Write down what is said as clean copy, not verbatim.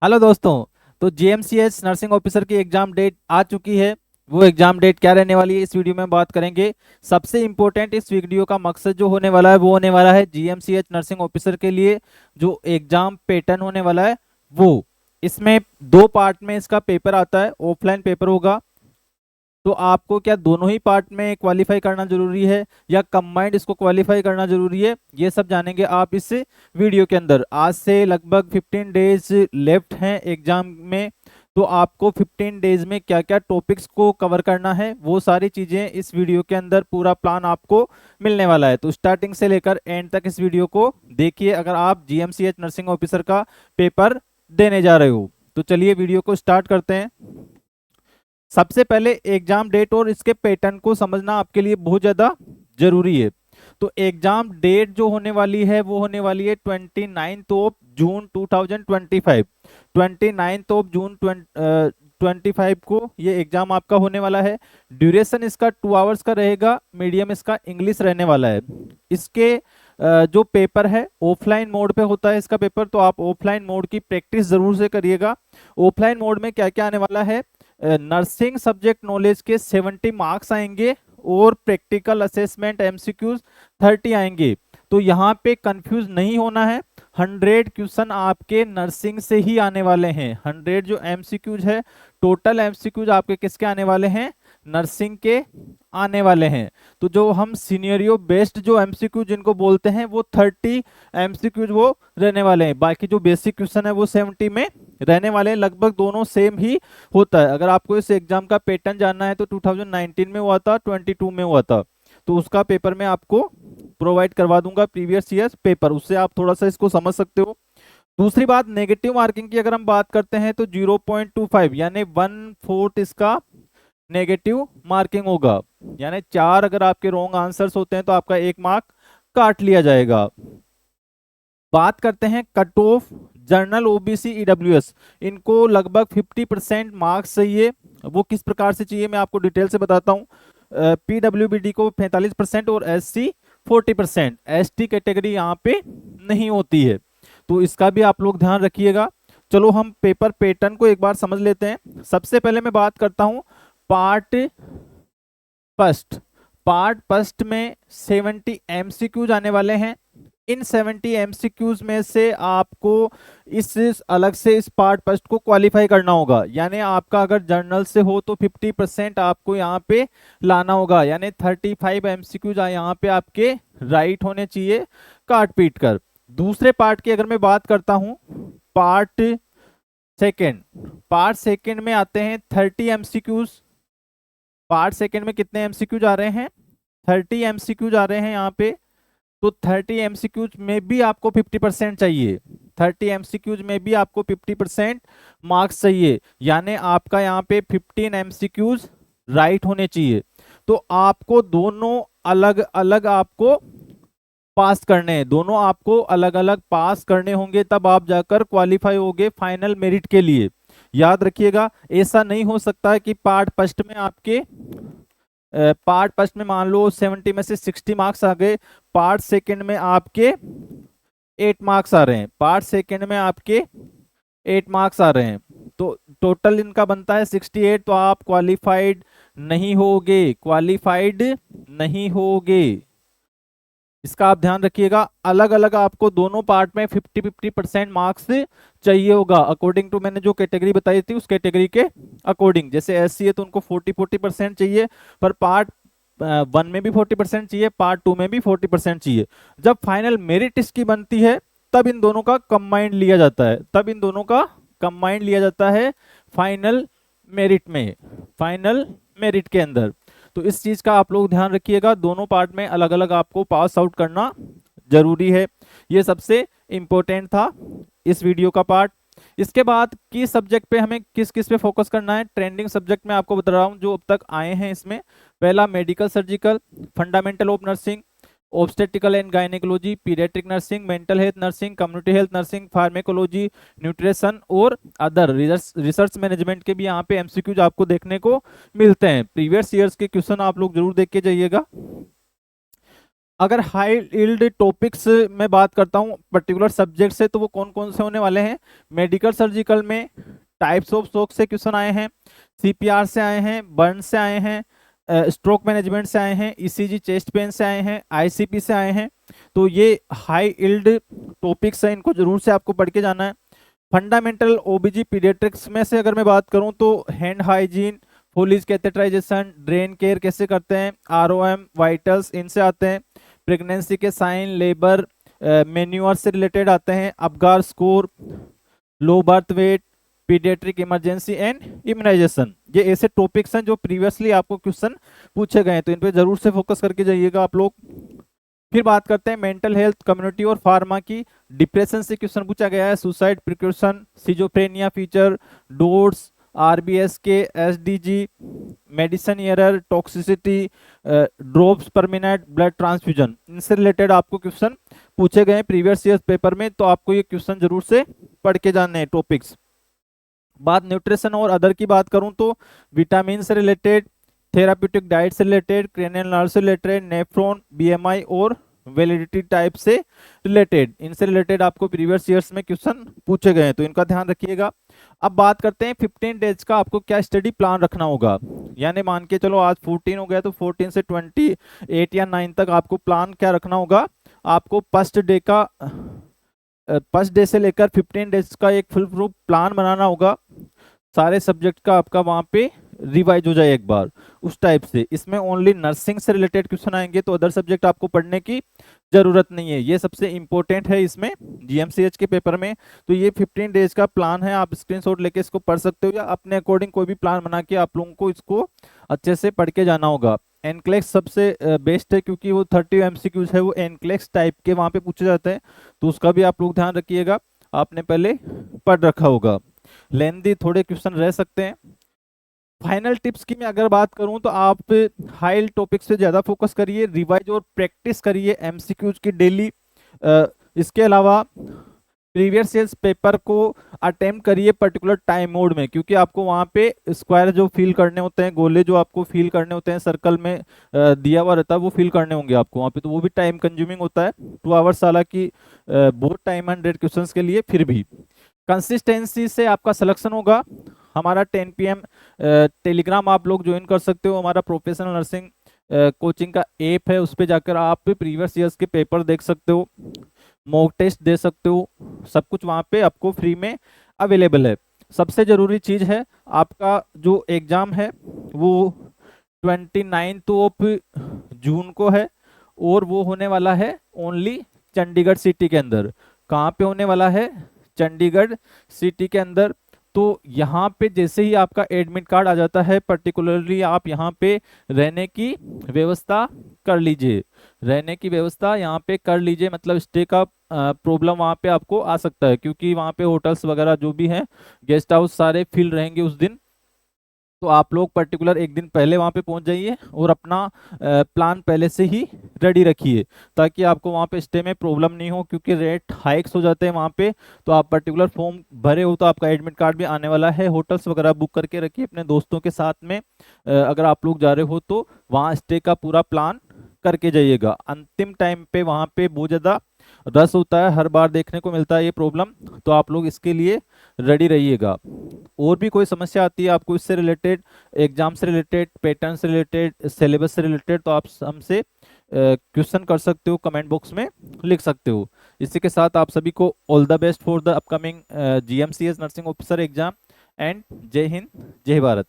Hello दोस्तों। तो GMCH nursing officer की एग्जाम डेट आ चुकी है। वो एग्जाम डेट क्या रहने वाली है इस वीडियो में बात करेंगे। सबसे इम्पोर्टेंट इस वीडियो का मकसद जो होने वाला है वो होने वाला है जीएमसीएच नर्सिंग ऑफिसर के लिए जो एग्जाम पैटर्न होने वाला है वो। इसमें दो पार्ट में इसका पेपर आता है, ऑफलाइन पेपर होगा। तो आपको क्या दोनों ही पार्ट में क्वालिफाई करना जरूरी है या कंबाइंड इसको क्वालिफाई करना जरूरी है, ये सब जानेंगे आप इस वीडियो के अंदर। आज से लगभग 15 डेज लेफ्ट हैं एग्जाम में। तो आपको 15 डेज में क्या क्या टॉपिक्स को कवर करना है वो सारी चीजें इस वीडियो के अंदर पूरा प्लान आपको मिलने वाला है। तो स्टार्टिंग से लेकर एंड तक इस वीडियो को देखिए अगर आप जीएमसीएच नर्सिंग ऑफिसर का पेपर देने जा रहे हो। तो चलिए वीडियो को स्टार्ट करते हैं। सबसे पहले एग्जाम डेट और इसके पैटर्न को समझना आपके लिए बहुत ज़्यादा जरूरी है। तो एग्जाम डेट जो होने वाली है वो होने वाली है 29 ऑफ जून 2025। 29 ऑफ जून 25 को ये एग्जाम आपका होने वाला है। ड्यूरेशन इसका 2 आवर्स का रहेगा। मीडियम इसका इंग्लिश रहने वाला है। इसके जो पेपर है ऑफलाइन मोड पे होता है इसका पेपर। तो आप ऑफलाइन मोड की प्रैक्टिस जरूर से करिएगा। ऑफलाइन मोड में क्या क्या आने वाला है, नर्सिंग सब्जेक्ट नॉलेज के 70 मार्क्स आएंगे और प्रैक्टिकल असेसमेंट एमसीक्यूज 30 आएंगे। तो यहाँ पे कंफ्यूज नहीं होना है। 100 क्वेश्चन आपके नर्सिंग से ही आने वाले हैं। 100 जो एमसीक्यूज है, टोटल एमसीक्यूज आपके किसके आने वाले हैं, नर्सिंग के आने वाले हैं। तो जो हम सीनियरियो बेस्ड जो एमसीक्यू जिनको बोलते हैं वो 30 एमसीक्यूज वो रहने वाले हैं। बाकी जो बेसिक क्वेश्चन है वो 70 में रहने वाले हैं। लगभग दोनों सेम ही होता है। अगर आपको इस एग्जाम का पैटर्न जानना है तो 2019 में हुआ था, 22 में हुआ था। तो उसका पेपर मैं आपको प्रोवाइड करवा दूंगा, प्रीवियस ईयर पेपर, उससे आप थोड़ा सा इसको समझ सकते हो। दूसरी बात, नेगेटिव मार्किंग की अगर हम बात करते हैं तो 0.25 यानी 1/4 इसका नेगेटिव मार्किंग होगा। यानी 4 अगर आपके रॉन्ग आंसर्स होते हैं तो आपका 1 मार्क काट लिया जाएगा। बात करते हैं cut off journal OBC EWS, इनको लगभग 50% मार्क्स चाहिए। वो किस प्रकार से चाहिए मैं आपको डिटेल से बताता हूँ। पीडब्ल्यूबीडी को 45% और एससी 40%। एसटी कैटेगरी यहाँ पे नहीं होती है। तो इसका भी आप लोग ध्यान रखिएगा। चलो हम पेपर पैटर्न को एक बार समझ लेते हैं। सबसे पहले मैं बात करता हूँ पार्ट फर्स्ट। पार्ट फर्स्ट में 70 एमसीक्यूज आने वाले हैं। इन 70 एमसीक्यूज में से आपको इस अलग से इस पार्ट फर्स्ट को क्वालिफाई करना होगा। यानी आपका अगर जर्नल से हो तो 50% आपको यहाँ पे लाना होगा। यानी 35 एमसीक्यूज यहाँ पे आपके राइट होने चाहिए काट पीट कर। दूसरे पार्ट की अगर मैं बात करता हूँ, पार्ट सेकेंड। पार्ट सेकेंड में आते हैं 30 एमसीक्यूज। पार्ट सेकेंड में कितने एमसीक्यूज आ रहे हैं, 30 एमसीक्यूज आ रहे हैं यहाँ पे। तो 30 एमसीक्यूज में भी आपको 50% चाहिए। 30 एमसीक्यूज में भी आपको 50% मार्क्स चाहिए। यानी आपका यहाँ पे 15 एमसीक्यूज राइट होने चाहिए। तो आपको दोनों अलग अलग आपको पास करने हैं। दोनों आपको अलग अलग पास करने होंगे, तब आप जाकर क्वालिफाई होगे फाइनल मेरिट के लिए। याद रखिएगा, ऐसा नहीं हो सकता है कि पार्ट फर्स्ट में आपके पार्ट फर्स्ट में मान लो 70 में से 60 मार्क्स आ गए, पार्ट सेकंड में आपके 8 मार्क्स आ रहे हैं, पार्ट सेकंड में आपके 8 मार्क्स आ रहे हैं। तो टोटल इनका बनता है 68। तो आप क्वालिफाइड नहीं होगे, क्वालिफाइड नहीं होगे। इसका आप ध्यान रखिएगा। अलग अलग आपको दोनों पार्ट में 50-50% मार्क्स चाहिए होगा, अकॉर्डिंग टू मैंने जो कैटेगरी बताई थी उस कैटेगरी के अकॉर्डिंग। जैसे एससी है तो उनको 40-40% चाहिए, पर पार्ट 1 में भी 40% चाहिए, पार्ट 2 में भी 40% चाहिए। जब फाइनल मेरिट इसकी बनती है तब इन दोनों का कंबाइंड लिया जाता है, तब इन दोनों का कंबाइंड लिया जाता है फाइनल मेरिट में, फाइनल मेरिट के अंदर। तो इस चीज का आप लोग ध्यान रखिएगा, दोनों पार्ट में अलग अलग आपको पास आउट करना जरूरी है। ये सबसे इंपॉर्टेंट था इस वीडियो का पार्ट। इसके बाद किस सब्जेक्ट पे हमें किस किस पे फोकस करना है, ट्रेंडिंग सब्जेक्ट में आपको बता रहा हूँ जो अब तक आए हैं इसमें। पहला medical surgical, fundamental of nursing, obstetrical and gynaecology, paediatric nursing, mental health nursing, community health nursing, pharmacology, nutrition और अदर रिसर्च मैनेजमेंट के भी यहाँ पे एमसीक्यूज आपको देखने को मिलते हैं। प्रीवियस ईयर्स के क्वेश्चन आप लोग जरूर देख के जाइएगा। अगर हाई यील्ड टॉपिक्स में बात करता हूँ पर्टिकुलर सब्जेक्ट से, तो वो कौन कौन से होने वाले हैं? मेडिकल सर्जिकल में टाइप्स ऑफ शॉक से क्वेश्चन आए हैं, सीपीआर से आए हैं, बर्न से आए हैं, स्ट्रोक मैनेजमेंट से आए हैं, ईसीजी चेस्ट पेन से आए हैं, आईसीपी से आए हैं। तो ये हाई यील्ड टॉपिक्स हैं, इनको जरूर से आपको पढ़ के जाना है। फंडामेंटल ओबीजी पीडियाट्रिक्स में से अगर मैं बात करूं तो hand hygiene, Foley's catheterization, drain care कैसे करते हैं, आरओएम, वाइटल्स, इनसे आते हैं। प्रेगनेंसी के साइन, लेबर, मेन्यूअर से रिलेटेड आते हैं। Apgar score, low birth weight, paediatric emergency and immunisation, ये ऐसे टॉपिक्स हैं जो प्रीवियसली आपको क्वेश्चन पूछे गए हैं, तो इन पे जरूर से फोकस करके जाइएगा आप लोग। फिर बात करते हैं मेंटल हेल्थ, कम्युनिटी और फार्मा की। डिप्रेशन से क्वेश्चन पूछा गया है, suicide precaution, schizophrenia feature, doors, RBS के, SDG, medicine error, toxicity, drops per minute, blood transfusion, इनसे रिलेटेड आपको क्वेश्चन पूछे गए प्रीवियस ईयर पेपर में, तो आपको ये क्वेश्चन जरूर से पढ़ के जानने हैं टॉपिक्स। बात न्यूट्रिशन और अदर की बात करूं तो विटामिन से रिलेटेड, थेराप्यूटिक डाइट से रिलेटेड, क्रेनियल नर्व से रिलेटेड, नेफ्रॉन, बीएमआई और वैलिडिटी टाइप से रिलेटेड, इनसे रिलेटेड आपको प्रीवियस ईयर्स में क्वेश्चन पूछे गए हैं, तो इनका ध्यान रखिएगा। अब बात करते हैं 15 डेज का आपको क्या स्टडी प्लान रखना होगा। यानी मान के चलो आज 14 हो गया, तो 14 से 28 या 9 तक आपको प्लान क्या रखना होगा। आपको फर्स्ट डे से लेकर 15 डेज का एक फुल प्रूफ प्लान बनाना होगा। सारे सब्जेक्ट का आपका वहां पे रिवाइज हो जाए एक बार, उस टाइप से। इसमें ओनली नर्सिंग से रिलेटेड क्वेश्चन आएंगे, तो अदर सब्जेक्ट आपको पढ़ने की जरूरत नहीं है। ये सबसे इंपॉर्टेंट है इसमें जीएमसीएच के पेपर में। तो ये 15 डेज का प्लान है, आप स्क्रीनशॉट लेके इसको पढ़ सकते हो, या अपने अकॉर्डिंग कोई भी प्लान बना के आप लोगों को इसको अच्छे से पढ़ के जाना होगा। एनक्लेक्स सबसे बेस्ट है, क्योंकि वो 30 एमसीक्यूज है, वो एनक्लेक्स टाइप के वहां पे पूछे जाते हैं, तो उसका भी आप लोग ध्यान रखिएगा, आपने पहले पढ़ रखा होगा। लेंदी थोड़े क्वेश्चन रह सकते हैं। फाइनल टिप्स की मैं अगर बात करूं तो आप हाई टॉपिक्स पे ज्यादा फोकस करिए, रिवाइज और प्रैक्टिस करिए एमसीक्यूज की डेली। इसके अलावा प्रीवियस ईयर पेपर को अटेम्प्ट करिए पर्टिकुलर टाइम मोड में, क्योंकि आपको वहां पे स्क्वायर जो फिल करने होते हैं, गोले जो आपको फिल करने होते हैं सर्कल में दिया हुआ रहता है, वो फिल करने होंगे आपको वहां पे, तो वो भी टाइम कंज्यूमिंग होता है। 2 आवर्स हालांकि बहुत टाइम 100 क्वेश्चन के लिए, फिर भी कंसिस्टेंसी से आपका सिलेक्शन होगा। हमारा 10 PM टेलीग्राम आप लोग ज्वाइन कर सकते हो, हमारा प्रोफेशनल नर्सिंग कोचिंग का ऐप है, उस पर जाकर आप प्रीवियस ईयर्स के पेपर देख सकते हो, मॉक टेस्ट दे सकते हो, सब कुछ वहाँ पे आपको फ्री में अवेलेबल है। सबसे ज़रूरी चीज़ है, आपका जो एग्ज़ाम है वो 29 ऑफ जून को है, और वो होने वाला है ओनली चंडीगढ़ सिटी के अंदर। कहाँ पे होने वाला है? चंडीगढ़ सिटी के अंदर। तो यहाँ पे जैसे ही आपका एडमिट कार्ड आ जाता है, पर्टिकुलरली आप यहाँ पे रहने की व्यवस्था कर लीजिए, रहने की व्यवस्था यहाँ पे कर लीजिए, मतलब स्टे का प्रॉब्लम वहाँ पे आपको आ सकता है, क्योंकि वहाँ पे होटल्स वगैरह जो भी हैं, गेस्ट हाउस सारे फिल रहेंगे उस दिन। तो आप लोग पर्टिकुलर एक दिन पहले वहाँ पे पहुँच जाइए और अपना प्लान पहले से ही रेडी रखिए, ताकि आपको वहाँ पे स्टे में प्रॉब्लम नहीं हो, क्योंकि रेट हाइक्स हो जाते हैं वहाँ पे। तो आप पर्टिकुलर फॉर्म भरे हो तो आपका एडमिट कार्ड भी आने वाला है, होटल्स वगैरह बुक करके रखिए अपने दोस्तों के साथ में। अगर आप लोग जा रहे हो तो वहाँ स्टे का पूरा प्लान करके जाइएगा। अंतिम टाइम पे वहाँ पे बहुत ज़्यादा रस होता है, हर बार देखने को मिलता है ये प्रॉब्लम, तो आप लोग इसके लिए रेडी रहिएगा। और भी कोई समस्या आती है आपको इससे रिलेटेड, एग्जाम से रिलेटेड, पैटर्न से रिलेटेड, सिलेबस से रिलेटेड, तो आप हमसे क्वेश्चन कर सकते हो, कमेंट बॉक्स में लिख सकते हो। इसी के साथ आप सभी को all the best for the upcoming GMCS nursing officer exam, and जय हिंद, जय भारत।